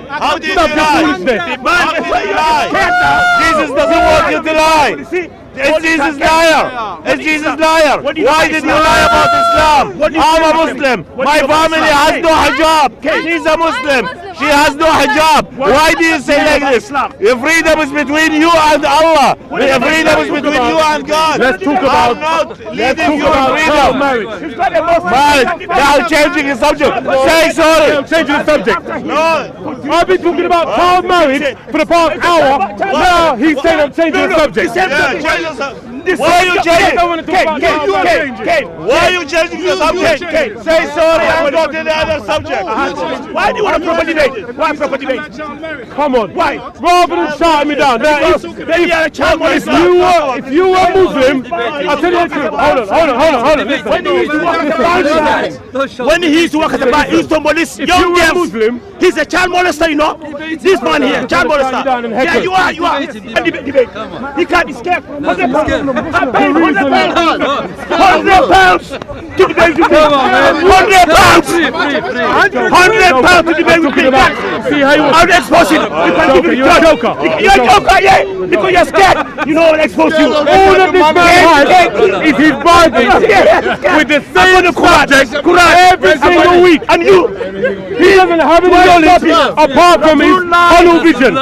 How did Stop you your lie? foolishness. Jesus doesn't want you to lie. Is Jesus liar? Is Jesus liar? Why did you lie about Islam? I'm a Muslim. My family has no hijab. She's a Muslim. She has no hijab. Why do you say like this? Your freedom is between you and Allah. Your freedom is between you and God. Let's talk about. I'm not Let's leading talk you about in child freedom. marriage. Marriage. Now changing the subject. Say sorry. I'm changing the subject. No. I've been talking about child marriage for the past hour. Now he's saying I'm changing the subject. Yeah, change the subject. Why are you changing? I want to talk about child marriage. Why are you changing the subject? Say sorry and go to the other subject. Why do you want a proper debate? Why a proper debate? Come on. Why? Rather than shouting me down. Now, if you were Muslim, I'll tell you the truth. Hold on. Listen. When he used to work at the bank, he used to molest young girls. He's a child molester, you know. This man here, child molester. Yeah, you are. And debate. He can't be scared. 100 pounds. I'm paying 100 pounds. 100 pounds to debate with me. 100 pounds. 100 pounds to debate with me. See how you I'll expose him. You can't give him You're a joker. You're a joker, yeah. Because you're scared. You know I'll expose you. all that this man has is his Bible with the same subject every single week. And you, He doesn't have any knowledge apart from his tunnel vision.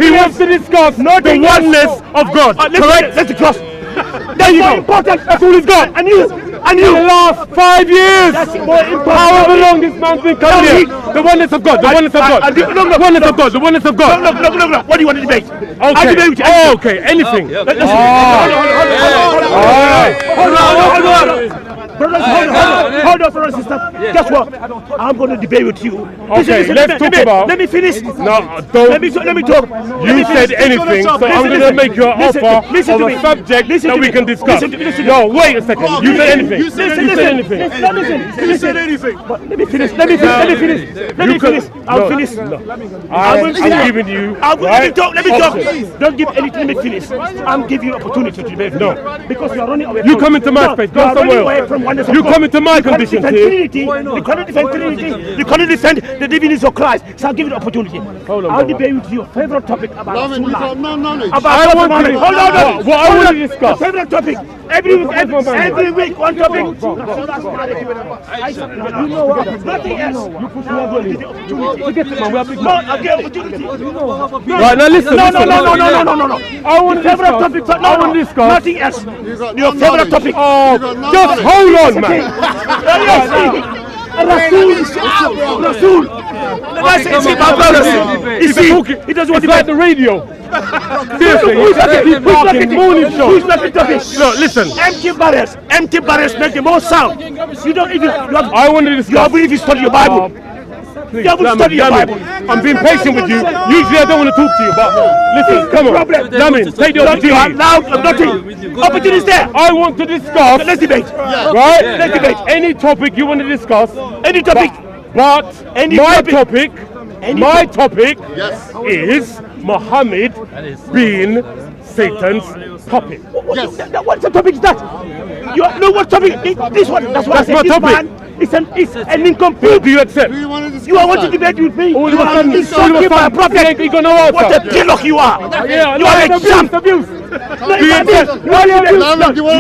He wants to discuss the oneness of God. Correct? Let's cross. There you go. Important. That's all he's got. And you. In the last 5 years, That's more important. however long this man's been coming here, the oneness of God, the oneness of God, the oneness of God, the oneness of God. No. What do you want to debate? Okay. Oh, okay. Anything. All right. Hold on, brothers and sisters. Guess what? I'm going to debate with you. Okay, let's talk about. Let me finish. No, don't. Let me talk. You said anything, so I'm going to make you an offer of a subject that we can discuss. No, wait a second. You said anything. You said anything. You said anything. Let me finish. I'll finish. I'm giving you. Let me talk. Don't give anything. Let me finish. I'm giving you opportunity to debate. No. Because you are running away. You come into my space. Go somewhere else. You come into my conditions here. You cannot defend Trinity. You cannot defend the divinity of Christ. So I'll give you the opportunity. I'll debate with you. Favorite topic about Sunnah. I want to. Hold on. What I want to discuss. Favorite topic. Every week, one topic. You know what? Nothing else. You push me. Forget it, man. We have big man. I'll get opportunity. Right, now listen. No. I want favorite topic. I want to discuss. Nothing else. Your favorite topic. Oh, just hold on, man. Rasul. He doesn't want to like the radio. Seriously, he's talking morning show. Who's not talking? No, listen. Empty barrels make the most sound. You don't even. I want to discuss. You believe you study your Bible. Please, I'm being patient with you. Usually I don't want to talk to you, but listen, come on. Lamin, take the opportunity. I'm nothing. Opportunity is there. I want to discuss. Let's debate. Right? Let's debate. Any topic you want to discuss. Any topic. But my topic is Muhammad being Satan's puppet. What's the topic is that? You know what topic? This one. That's my topic. It's an incomplete. Do you accept? You want to debate with me? All of a sudden, What a pillock you are! Yeah, You are a champ! abuse. Do you accept?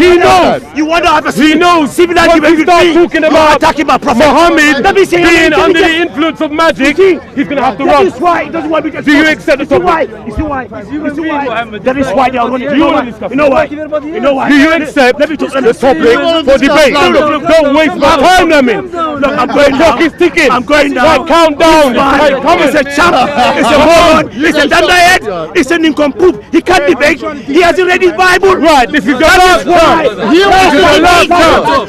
He knows. You want to have a He knows. civil Once argument we with start me, talking you are about attacking my prophet. Muhammad Let me say being I'm under the intelligent. influence of magic, he's going to have to That run. is why he doesn't want me to Do you accept the topic? You see why? That is why they are running. Do you want to discuss? You know why? You know why? Do you accept Let me talk. the topic for debate? Don't waste my time, Lamin. Look, I'm going The down. clock is ticking. I'm going down. Right, count down. Right, come It's a champ. It's a moron. It's a dandahead. It's an nincompoop. He can't debate. He hasn't read his Bible. Right, this is the last time. This is the last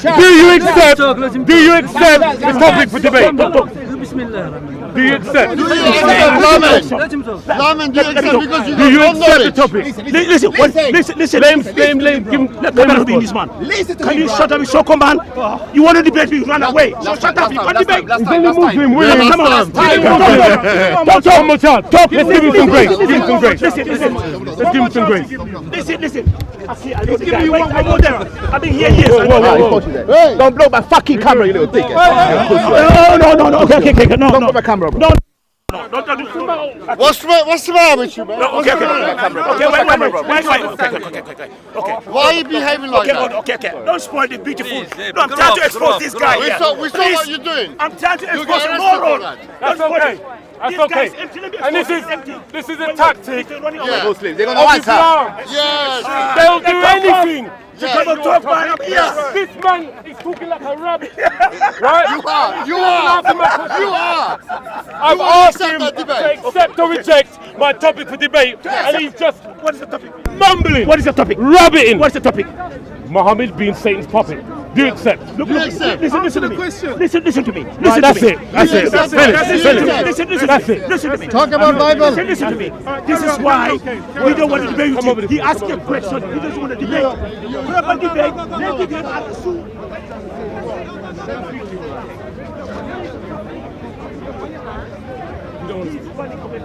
time. Do you accept the topic for debate? Do you accept? Lamin, do you accept because you Do you don't know accept the it? topic? Listen. Name, give him. Come on, this man. Can you shut up, so command? You want to debate me? Run away. So shut up. You can't debate. Is any Muslim willing? Come on. Don't talk much out. Talk. Let's give him some grace. Give him some grace. Listen. Let's give him some grace. Listen. I know there. I've been here years. Hey, don't blow my fucking camera, you little dickhead. No. Okay. No. Don't blow my camera, bro. What's the matter with you, man? Okay. Wait. Okay. Why are you behaving like that? Okay. Don't spoil the beautiful. No, I'm trying to expose this guy. We saw what you're doing. I'm trying to You expose get a arrested for moron. that. That's okay. That's okay. And this is a tactic Yeah. Muslims, they're gonna of want Islam. Yes. They'll do anything. Yeah. Come and talk, man. I'm here. This man is talking like a rabbit, right? You are. I've will asked accept him that to debate. accept or reject my topic for debate, and he's just What is the topic? mumbling. What is the topic? Rabbiting. What is the topic? Muhammad being Satan's puppet. Do you accept? Look, You accept. listen to me. Listen to me. Right, that's it. That's it. That's Finish. Listen That's it. Listen to me. Talk about Bible. Listen to me. This is why we don't want to debate with you. He asked you a question. He doesn't want to debate. Proper debate. Let's debate at the zoo.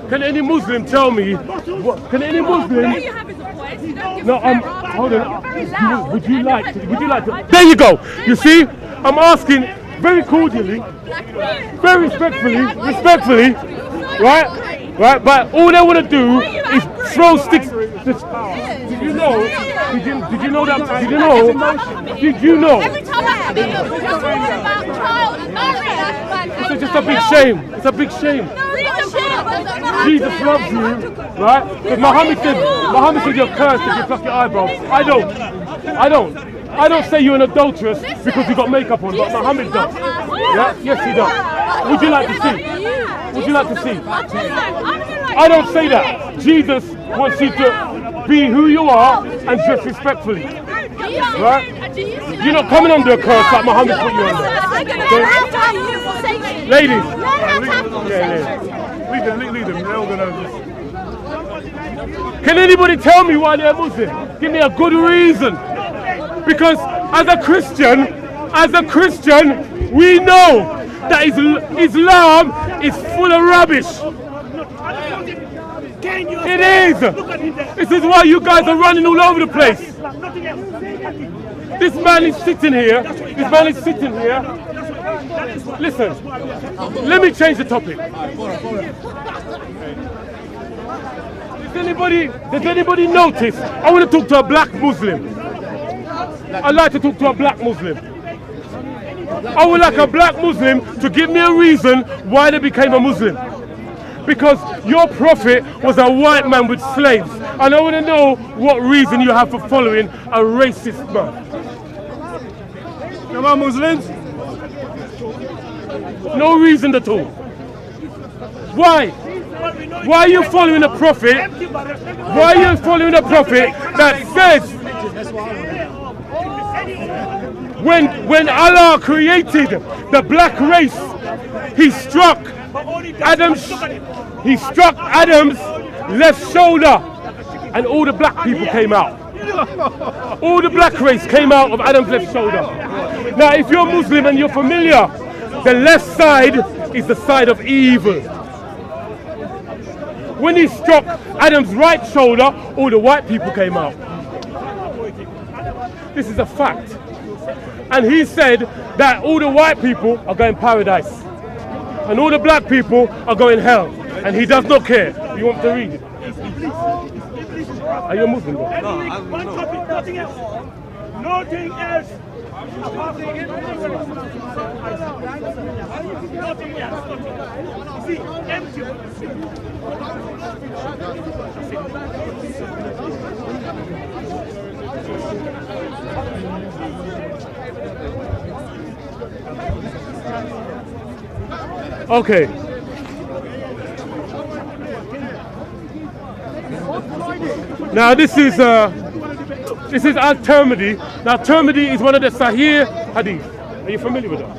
Can any Muslim tell me? Can any Muslim? No, hold on. Would you like to? There you go. You see, I'm asking very cordially, very respectfully, right? But all they want to do is throw sticks. Did you know? Did you know that? Did you know? Did you know? Every time I have it, you're talking about child and marriage. It's just a big shame. It's a big shame. Jesus loves you, right? Because Muhammad said you're cursed if you pluck your eyebrows. I don't say you're an adulteress because you got makeup on, but Muhammad does. Yeah? Yes, he does. Would you like to see? Would you like to see? I don't say that. Jesus wants you to be who you are and dress respectfully. Right? You're not coming under a curse like Muhammad put you under. Okay? Ladies. Leave them. They're all gonna just... Can anybody tell me why they're Muslim? Give me a good reason. Because as a Christian, we know that Islam is full of rubbish. It is. This is why you guys are running all over the place. This man is sitting here. Listen, let me change the topic. Does anybody notice? I want to talk to a black Muslim. I'd like to talk to a black Muslim. I would like a black Muslim to give me a reason why they became a Muslim. Because your prophet was a white man with slaves. And I want to know what reason you have for following a racist man. Come on, Muslims. No reason at all. Why? Why are you following a prophet? Why are you following a prophet that says when Allah created the black race, he struck Adam's left shoulder and all the black people came out. All the black race came out of Adam's left shoulder. Now if you're Muslim and you're familiar, the left side is the side of evil. When he struck Adam's right shoulder, all the white people came out. This is a fact. And he said that all the white people are going paradise. And all the black people are going hell. And he does not care. You want to read it? Are you a Muslim, bro? One topic, nothing else. Nothing else. Apart from nothing else. See, empty. Okay. Now this is Al-Tirmidhi. Now Tirmidhi is one of the Sahih hadith. Are you familiar with that?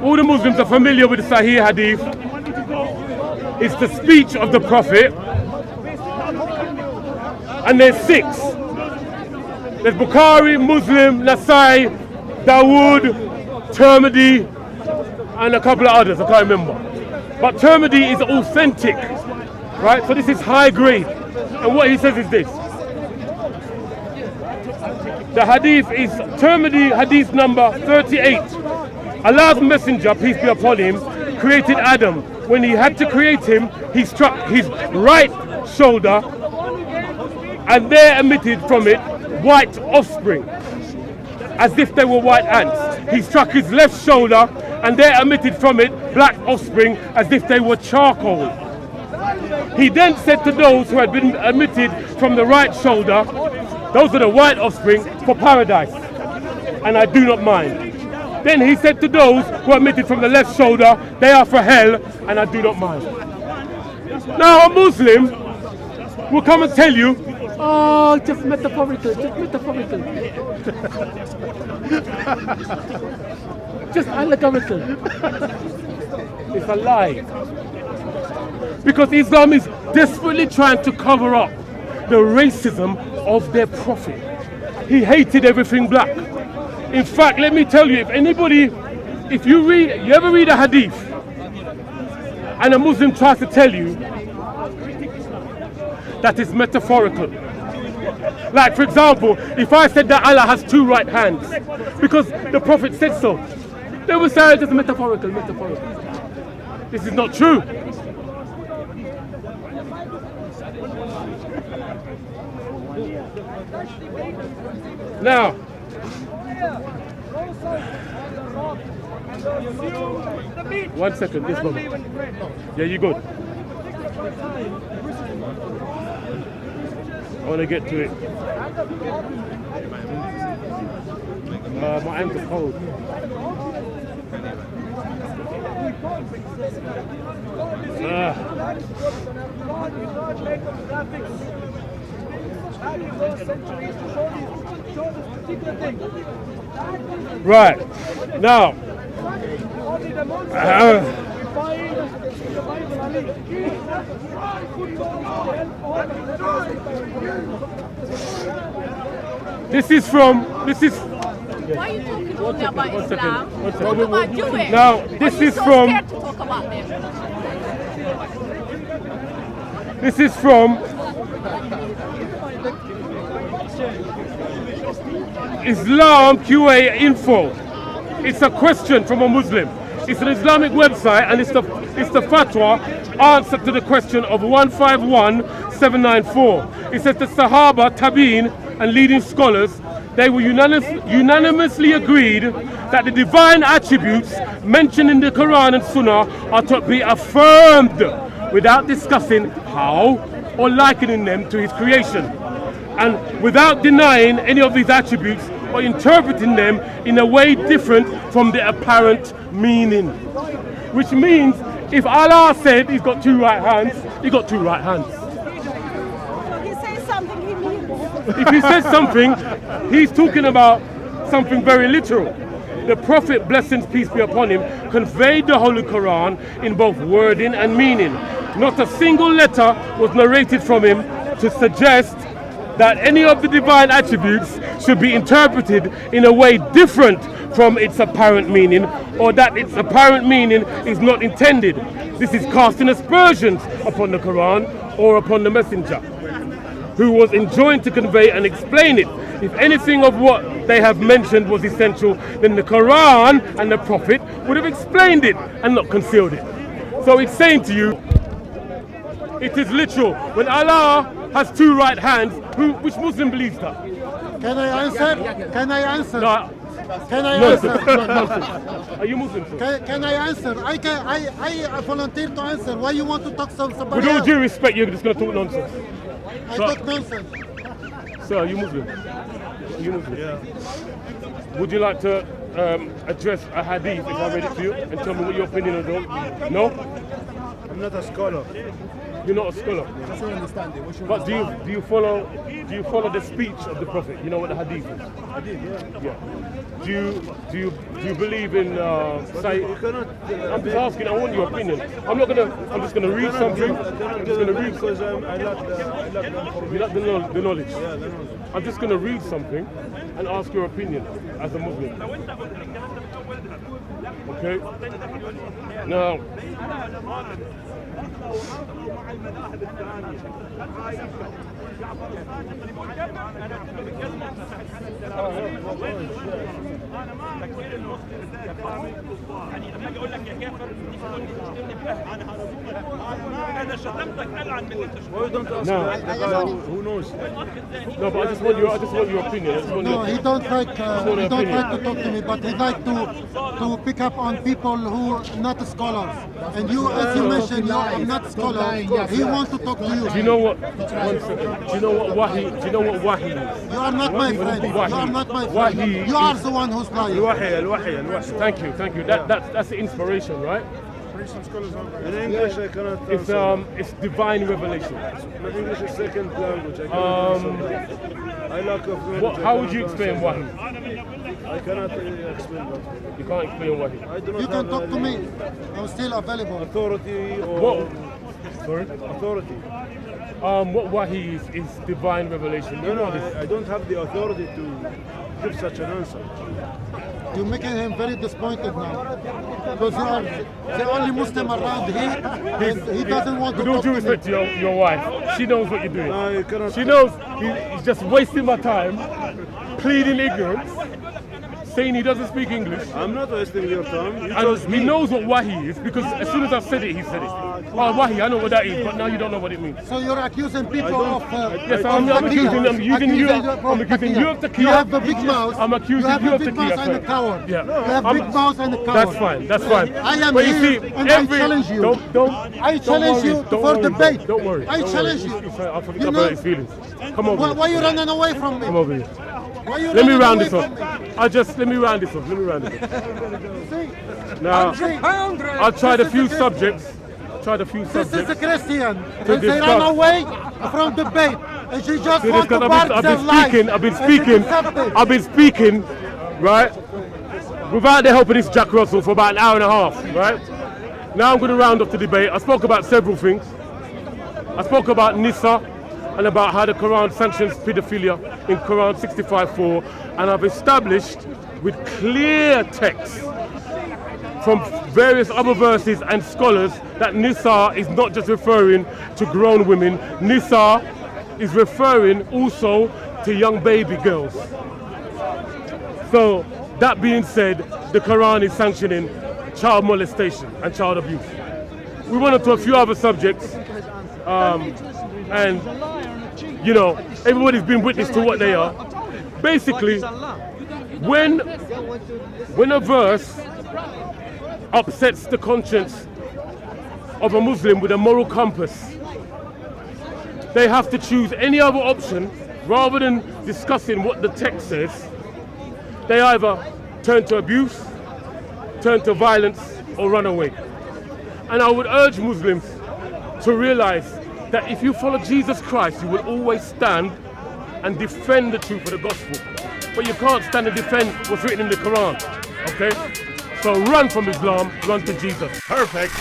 All the Muslims are familiar with the Sahih hadith. It's the speech of the Prophet. And there's 6. There's Bukhari, Muslim, Nasai, Dawood, Tirmidhi, and a couple of others, I can't remember. But Tirmidhi is authentic, right? So this is high grade. And what he says is this. The hadith is Tirmidhi hadith number 38. Allah's messenger, peace be upon him, created Adam. When he had to create him, he struck his right shoulder and there emitted from it white offspring, as if they were white ants. He struck his left shoulder and there emitted from it black offspring, as if they were charcoal. He then said to those who had been emitted from the right shoulder, those are the white offspring, for paradise, and I do not mind. Then he said to those who emitted from the left shoulder, they are for hell, and I do not mind. Now a Muslim will come and tell you, oh, just metaphorical, just metaphorical. Just allegorical. It's a lie. Because Islam is desperately trying to cover up the racism of their prophet. He hated everything black. In fact, let me tell you, if you ever read a hadith and a Muslim tries to tell you that is metaphorical. Like, for example, if I said that Allah has 2 right hands because the Prophet said so, they will say it's just metaphorical. This is not true. Now, one second, this moment. Yeah, you good? I want to get to it. My hands are cold. Right. Now. This is. Why are you talking to me about Islam? What about Jewish? Now, this is from. Scared to talk about them. This is from Islam QA Info. It's a question from a Muslim. It's an Islamic website, and it's the fatwa answer to the question of 151794. It says the Sahaba, Tabi'in, and leading scholars, they were unanimously agreed that the divine attributes mentioned in the Quran and Sunnah are to be affirmed without discussing how or likening them to his creation, and without denying any of these attributes or interpreting them in a way different from the apparent meaning. Which means if Allah said he's got 2 right hands, he's got 2 right hands. He says something he means. If he says something, he's talking about something very literal. The Prophet, blessings peace be upon him, conveyed the Holy Quran in both wording and meaning. Not a single letter was narrated from him to suggest that any of the divine attributes should be interpreted in a way different from its apparent meaning, or that its apparent meaning is not intended. This is casting aspersions upon the Quran or upon the Messenger, who was enjoined to convey and explain it. If anything of what they have mentioned was essential, then the Quran and the Prophet would have explained it and not concealed it. So it's saying to you, It is literal. When Allah has two right hands, which Muslim believes that? Can I answer? Can I answer? No. Can I Nonsense. answer? Nonsense. Are you Muslim, sir? Can I answer? I volunteer to answer. Why you want to talk somebody With all else? due respect, you're just going to talk nonsense. I talk nonsense. Sir, are you Muslim? Are you Muslim? Yeah. Would you like to address a hadith if I read it to you and tell me what your opinion is on? No? I'm not a scholar. You're not a scholar. But do you follow the speech of the Prophet? You know what the hadith is? Hadith, yeah. Do you believe in say? You cannot. I'm just asking. I want your opinion. I'm just gonna read something. I'm just gonna read because I lack the information. You lack the knowledge. Yeah, the knowledge. I'm just gonna read something and ask your opinion as a Muslim. Okay. Now. Why don't ask No. the guy who knows? No, but I just want your opinion. No, he don't like to talk to me, but he like to pick up on people who are not scholars. And you, as you mentioned, you are not a scholar. He wants to talk to you. Do you know what? One second. Do you know what wahi? Do you know what wahi is? You are not my friend. You are not my friend. Wahi You are the one who's lying. Thank you. That's the inspiration, right? In English, I cannot answer. It's divine revelation. My English is second language. I lack of knowledge. How would you explain wahi? I cannot explain that. You can't explain wahi. I do not You can have talk to any me. I'm still available. authority or What? Sorry. authority. What wahi is divine revelation. You know this. I don't have the authority to give such an answer. You're making him very disappointed now. Because you are the only Muslim around here, and he doesn't want to With all talk due to respect me. to your wife, she knows what you're doing. No, you cannot. She knows he's just wasting my time, pleading ignorance, saying he doesn't speak English. I'm not wasting your time. You And chose he me. knows what wahi is because as soon as I said it, he said it. Oh, wahi, I know what that is, but now you don't know what it means. So you're accusing people of Yes, I'm accusing them, using you. I'm accusing you of taqiyya. You have a big mouth. I'm accusing you of big mouth taqiyya. and a coward. Yeah. You have big mouth and a coward. That's fine. That's fine. I am but you here see, and I challenge you. Don't. I challenge you for debate. Don't worry. I challenge you. I forget You about know- his feelings. Come over. Why are you running away from me? Come over here. Why are you Let me running round away this off. from me? Let me round this off. See? Now, I'll try the few subjects. This is a Christian, and To they run discuss. away from debate, and she just See, want to because bark I've their been life. speaking, And it's I've been speaking, right, without the help of this Jack Russell for about an hour and a half, right? Now I'm going to round up the debate. I spoke about several things. I spoke about Nisa and about how the Quran sanctions pedophilia in Quran 65:4, and I've established with clear text from various other verses and scholars that Nisa is not just referring to grown women. Nisa is referring also to young baby girls. So that being said, the Quran is sanctioning child molestation and child abuse. We went on to a few other subjects, and you know, everybody's been witness to what they are. Basically, when a verse upsets the conscience of a Muslim with a moral compass, they have to choose any other option rather than discussing what the text says. They either turn to abuse, turn to violence, or run away. And I would urge Muslims to realize that if you follow Jesus Christ, you will always stand and defend the truth of the gospel. But you can't stand and defend what's written in the Quran, okay? So run from Islam, run to Jesus. Perfect.